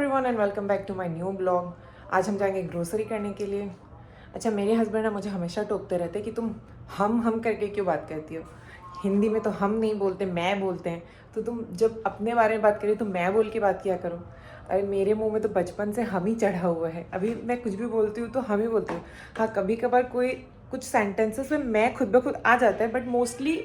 Everyone and welcome back to my new blog. आज हम जाएंगे ग्रोसरी करने के लिए। अच्छा, मेरे हस्बैंड ना मुझे हमेशा टोकते रहते हैं कि तुम हम करके क्यों बात करती हो। हिंदी में तो हम नहीं बोलते, मैं बोलते हैं, तो तुम जब अपने बारे में बात करी तो मैं बोल के बात किया करो। अरे मेरे मुंह में तो बचपन से हम ही चढ़ा हुआ है। अभी मैं कुछ भी बोलती हूँ तो हम ही बोलती हूँ। हाँ, कभी कभार कोई कुछ सेंटेंसेस में मैं खुद ब खुद आ जाता है, बट मोस्टली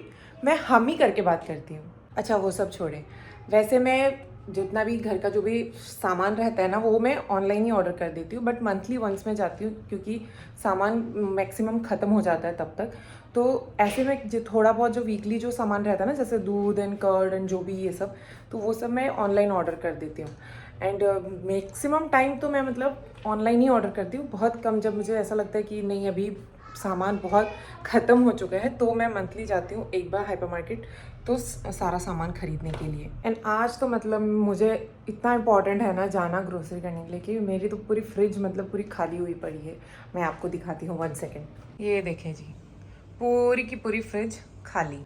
मैं हम ही करके बात करती हूँ। अच्छा, वो सब छोड़े। वैसे मैं जितना भी घर का जो भी सामान रहता है ना, वो मैं ऑनलाइन ही ऑर्डर कर देती हूँ, बट मंथली वंस में जाती हूँ क्योंकि सामान मैक्सिमम ख़त्म हो जाता है तब तक। तो ऐसे में जो थोड़ा बहुत जो वीकली जो सामान रहता है ना, जैसे दूध एंड कर्ड एंड जो भी ये सब, तो वो सब मैं ऑनलाइन ऑर्डर कर देती हूँ। एंड मैक्सिमम टाइम तो मैं मतलब ऑनलाइन ही ऑर्डर करती हूँ। बहुत कम, जब मुझे ऐसा लगता है कि नहीं अभी सामान बहुत ख़त्म हो चुका है, तो मैं मंथली जाती हूँ एक बार हाइपर मार्केट, तो सारा सामान खरीदने के लिए। एंड आज तो मतलब मुझे इतना इम्पॉर्टेंट है ना जाना ग्रोसरी करने के लिए कि मेरी तो पूरी फ्रिज मतलब पूरी खाली हुई पड़ी है। मैं आपको दिखाती हूँ 1 सेकेंड। ये देखें जी, पूरी की पूरी फ्रिज खाली।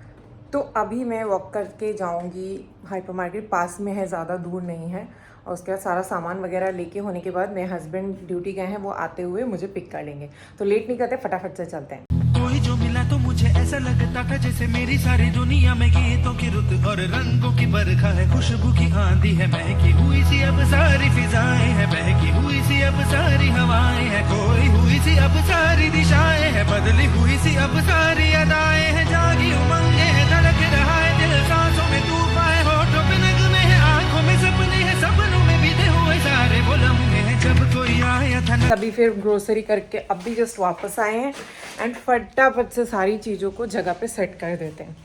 तो अभी मैं वॉक करके जाऊंगी हाइपर मार्केट, पास में है, ज़्यादा दूर नहीं है। और उसके बाद सारा सामान वगैरह लेके होने के बाद मेरे हस्बैंड ड्यूटी गए हैं, वो आते हुए मुझे पिक कर लेंगे। तो लेट नहीं करते, फटाफट से चलते हैं। कोई जो मिला तो मुझे ऐसा लगता था जैसे मेरी सारी दुनिया में गीतों की रुत और रंगों की बरखा है, खुशबू की आंधी है, महकी हुई सी अब सारी फिजाएं है, बहकी हुई सी अब सारी हवाएं है, खोई हुई सी अब सारी दिशाएं है, बदली हुई सी अब सारी अदाएं है, जागी उमंगे है, धड़क रहा है दिल, सांसों में तूफान है, होठों पे नगमे है, आंखों में सपने हैं, सपनों में बीते हुए सारे वो लम्हे हैं जब कोई आया था। तभी फिर ग्रोसरी करके अब भी जस्ट वापस आए हैं एंड फटाफट से सारी चीज़ों को जगह पे सेट कर देते हैं।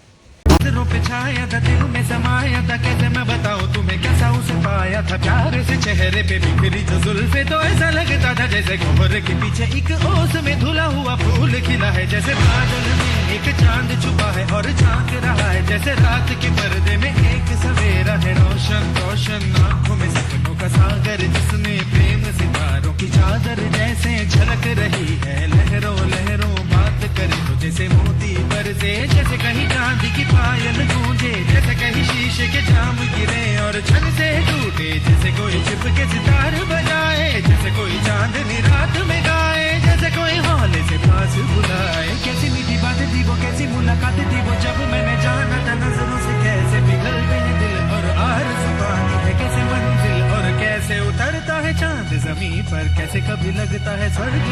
नजरों पे छाया था, दिल में समाया था, कैसे मैं बताऊं तुम्हें कैसा उसे पाया था, प्यार से चेहरे पे बिखरी जो जुल्फे, तो ऐसा लगता था जैसे कोहरे के पीछे एक ओस में धुला हुआ फूल खिला है, जैसे बादल में एक चांद छुपा है और झांक रहा है, जैसे रात के पर्दे में एक सवेरा है, रोशन रोशन आंखों में सपनों का सागर, जिसमें प्रेम सितारों की चादर जैसे झलक रही है, लहरों लहरों बात करे तो जैसे मोती बरसे, जैसे कहीं चांदी की पायल गूंजे, जैसे कहीं शीशे के जाम गिरे और छन से टूटे, जैसे कोई छिप के सितार बजाए, जैसे कोई चांदनी रात में गाए, जैसे कोई हौले से पास बुलाए। कैसी मीठी बातें थी वो, कैसी मुलाकातें थी वो, जब मैंने जाना था नजरों से कैसे पिघल गए दिल और आरज़ू पानी है, कैसे मंजिल और कैसे उतरता है चांद जमीन पर, कैसे कभी लगता है स्वर्ग